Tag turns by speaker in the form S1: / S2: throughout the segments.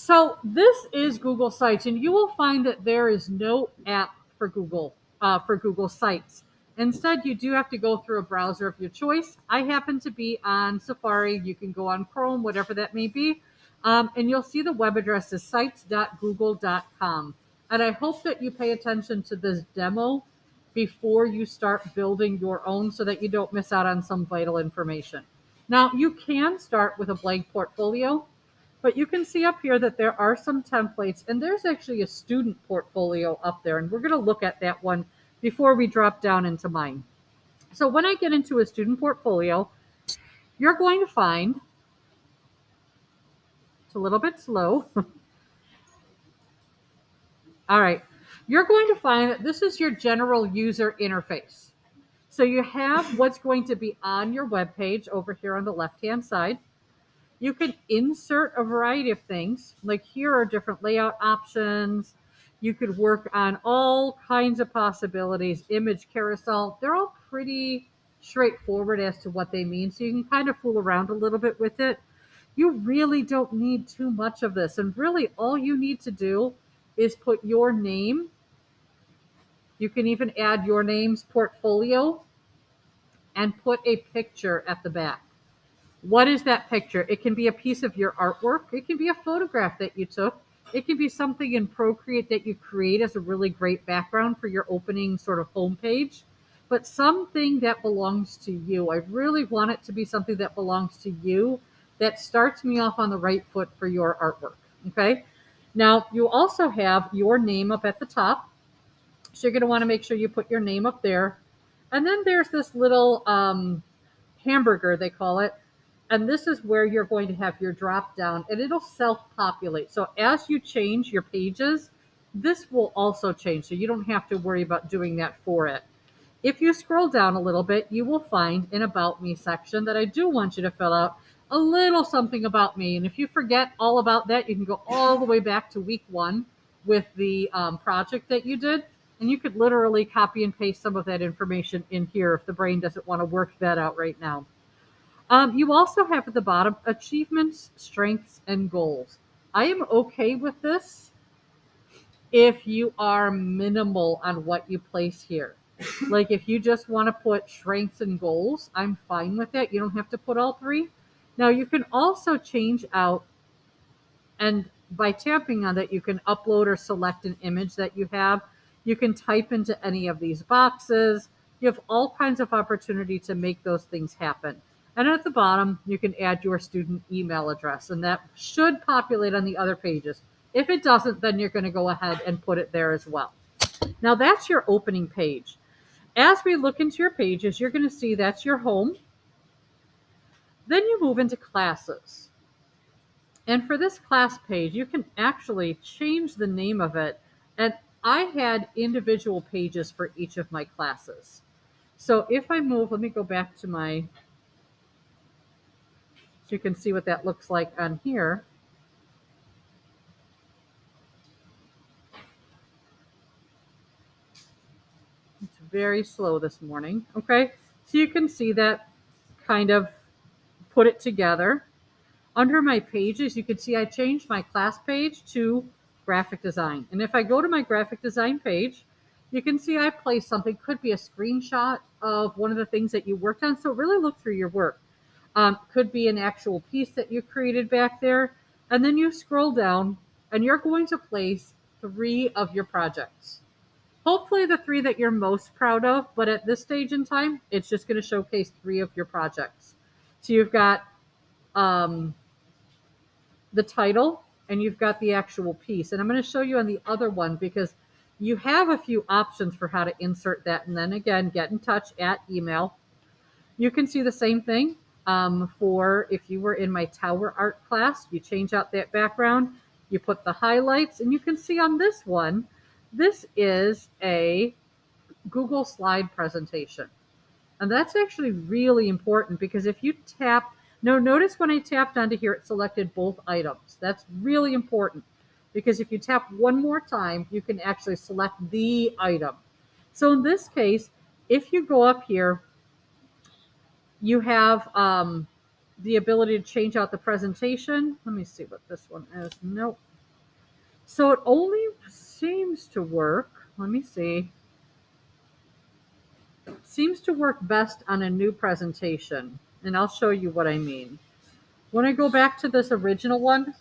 S1: So this is Google Sites, and you will find that there is no app for Google Sites. Instead, you do have to go through a browser of your choice. I happen to be on Safari. You can go on Chrome, whatever that may be, and you'll see the web address is sites.google.com. And I hope that you pay attention to this demo before you start building your own, so that you don't miss out on some vital information. Now, you can start with a blank portfolio. But you can see up here that there are some templates, and there's actually a student portfolio up there, and we're going to look at that one before we drop down into mine. So when I get into a student portfolio, you're going to find, it's a little bit slow. All right. You're going to find that this is your general user interface. So you have what's going to be on your web page over here on the left-hand side. You can insert a variety of things. Like here are different layout options. You could work on all kinds of possibilities. Image carousel. They're all pretty straightforward as to what they mean. So you can kind of fool around a little bit with it. You really don't need too much of this. And really all you need to do is put your name. You can even add your name's portfolio and put a picture at the back. What is that picture? It can be a piece of your artwork. It can be a photograph that you took. It can be something in Procreate that you create as a really great background for your opening sort of homepage, but something that belongs to you. I really want it to be something that belongs to you, that starts me off on the right foot for your artwork. Okay. Now you also have your name up at the top. So you're going to want to make sure you put your name up there. And then there's this little hamburger, they call it. And this is where you're going to have your drop down, and it'll self-populate. So as you change your pages, this will also change. So you don't have to worry about doing that for it. If you scroll down a little bit, you will find an About Me section that I do want you to fill out a little something about me. And if you forget all about that, you can go all the way back to week 1 with the project that you did. And you could literally copy and paste some of that information in here if the brain doesn't want to work that out right now. You also have at the bottom achievements, strengths, and goals. I am okay with this if you are minimal on what you place here. Like if you just want to put strengths and goals, I'm fine with that. You don't have to put all 3. Now you can also change out, and by tapping on that, you can upload or select an image that you have. You can type into any of these boxes. You have all kinds of opportunity to make those things happen. And at the bottom, you can add your student email address, and that should populate on the other pages. If it doesn't, then you're going to go ahead and put it there as well. Now that's your opening page. As we look into your pages, you're going to see that's your home. Then you move into classes. And for this class page, you can actually change the name of it. And I had individual pages for each of my classes. So if I move, let me go back to my, so you can see what that looks like on here. It's very slow this morning. Okay, so you can see that kind of put it together. Under my pages, you can see I changed my class page to graphic design. And if I go to my graphic design page, you can see I placed something, could be a screenshot of one of the things that you worked on. So really look through your work. Could be an actual piece that you created back there. And then you scroll down and you're going to place 3 of your projects. Hopefully the 3 that you're most proud of, but at this stage in time, it's just going to showcase 3 of your projects. So you've got the title and you've got the actual piece. And I'm going to show you on the other one because you have a few options for how to insert that. And then again, get in touch at email. You can see the same thing for if you were in my tower art class, you change out that background, you put the highlights, and you can see on this one, this is a Google slide presentation. And that's actually really important because if you tap, notice when I tapped onto here, it selected both items. That's really important because if you tap one more time, you can actually select the item. So in this case, if you go up here, you have the ability to change out the presentation. Let me see what this one is. Nope. So it only seems to work. Let me see. Seems to work best on a new presentation. And I'll show you what I mean. When I go back to this original one,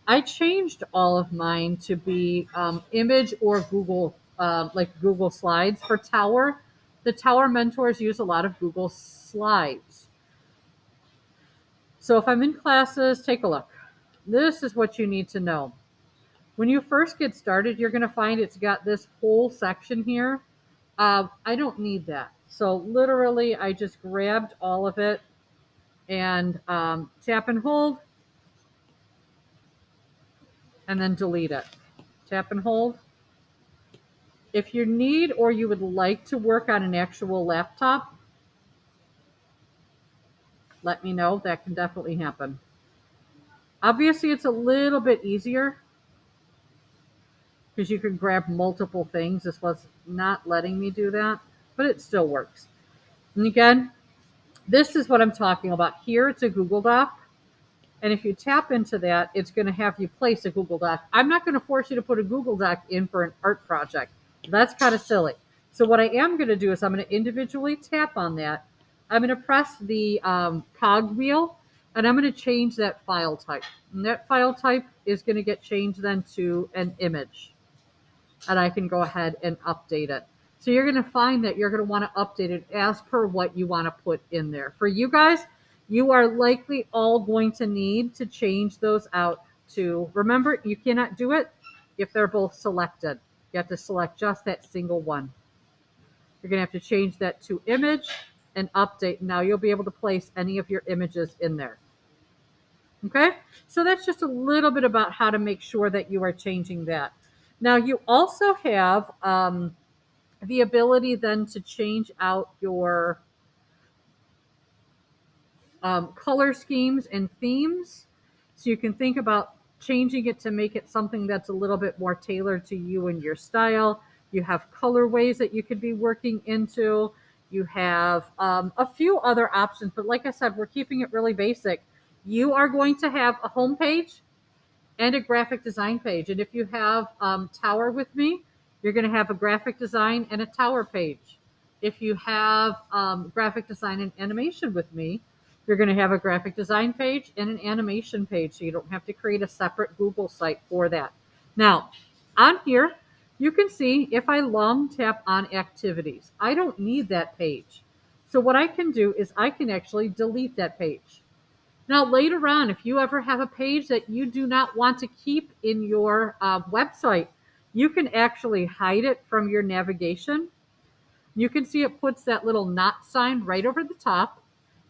S1: I changed all of mine to be image or Google, like Google Slides for Tower. The Tower mentors use a lot of Google Slides. So if I'm in classes, take a look. This is what you need to know. When you first get started, you're going to find it's got this whole section here. I don't need that. So literally, I just grabbed all of it and tap and hold and then delete it. Tap and hold. If you need or you would like to work on an actual laptop, let me know. That can definitely happen. Obviously, it's a little bit easier because you can grab multiple things. This was not letting me do that, but it still works. And again, this is what I'm talking about here. It's a Google Doc. And if you tap into that, it's going to have you place a Google Doc. I'm not going to force you to put a Google Doc in for an art project. That's kind of silly. So what I am going to do is I'm going to individually tap on that. I'm going to press the cog wheel, and I'm going to change that file type. And that file type is going to get changed then to an image. And I can go ahead and update it. So you're going to find that you're going to want to update it as per what you want to put in there. For you guys, you are likely all going to need to change those out to, remember, you cannot do it if they're both selected. You have to select just that single one. You're going to have to change that to image and update. Now you'll be able to place any of your images in there. Okay, so that's just a little bit about how to make sure that you are changing that. Now you also have the ability then to change out your color schemes and themes. So you can think about changing it to make it something that's a little bit more tailored to you and your style. You have colorways that you could be working into. You have a few other options, but like I said, we're keeping it really basic. You are going to have a home page and a graphic design page. And if you have Tower with me, you're going to have a graphic design and a Tower page. If you have graphic design and animation with me, you're going to have a graphic design page and an animation page, so you don't have to create a separate Google site for that. Now, on here, you can see if I long tap on activities, I don't need that page. So what I can do is I can actually delete that page. Now, later on, if you ever have a page that you do not want to keep in your website, you can actually hide it from your navigation. You can see it puts that little not sign right over the top.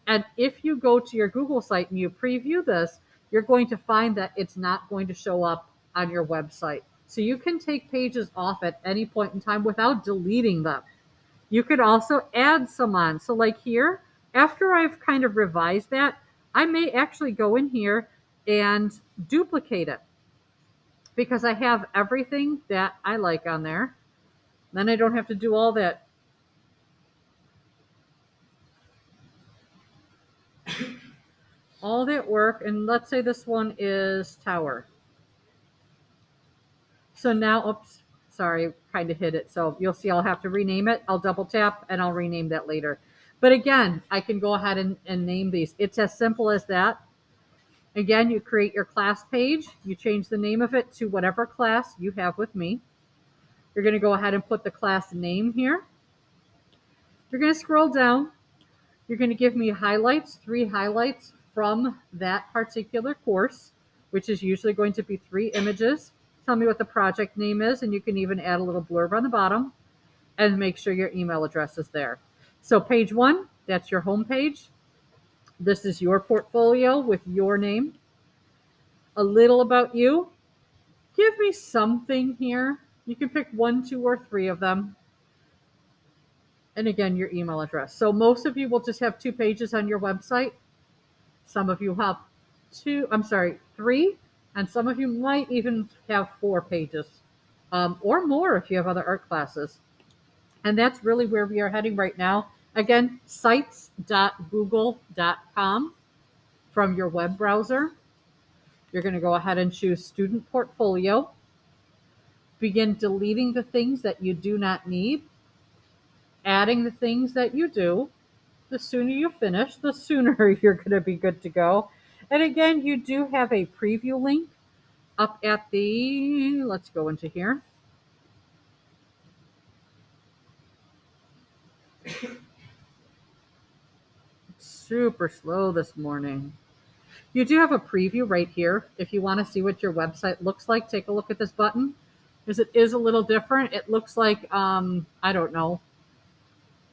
S1: And if you go to your Google site and you preview this, you're going to find that it's not going to show up on your website. So you can take pages off at any point in time without deleting them. You could also add some on. So like here, after I've kind of revised that, I may actually go in here and duplicate it because I have everything that I like on there. Then I don't have to do all that. All that work, and let's say this one is Tower. So now, oops, sorry, kind of hit it. So you'll see I'll have to rename it. I'll double tap and I'll rename that later. But again, I can go ahead and name these. It's as simple as that. Again, you create your class page. You change the name of it to whatever class you have with me. You're going to go ahead and put the class name here. You're going to scroll down. You're going to give me highlights, 3 highlights from that particular course, which is usually going to be 3 images. Tell me what the project name is, and you can even add a little blurb on the bottom and make sure your email address is there. So page 1, that's your home page. This is your portfolio with your name. A little about you. Give me something here. You can pick 1, 2, or 3 of them. And again, your email address. So most of you will just have 2 pages on your website. Some of you have 3, and some of you might even have 4 pages or more if you have other art classes. And that's really where we are heading right now. Again, sites.google.com from your web browser. You're going to go ahead and choose Student Portfolio. Begin deleting the things that you do not need, adding the things that you do. The sooner you finish, the sooner you're going to be good to go. And again, you do have a preview link up at the, let's go into here. Super slow this morning. You do have a preview right here. If you want to see what your website looks like, take a look at this button, because it is a little different. It looks like, I don't know.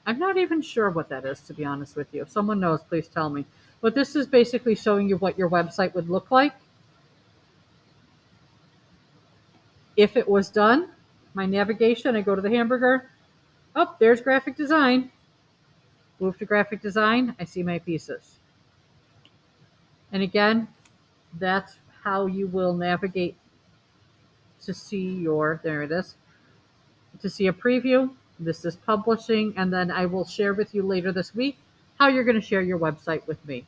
S1: I'm not even sure what that is, to be honest with you. If someone knows, please tell me. But this is basically showing you what your website would look like if it was done. My navigation, I go to the hamburger. Oh, there's graphic design. Move to graphic design. I see my pieces. And again, that's how you will navigate to see your, there it is, to see a preview. This is publishing, and then I will share with you later this week how you're going to share your website with me.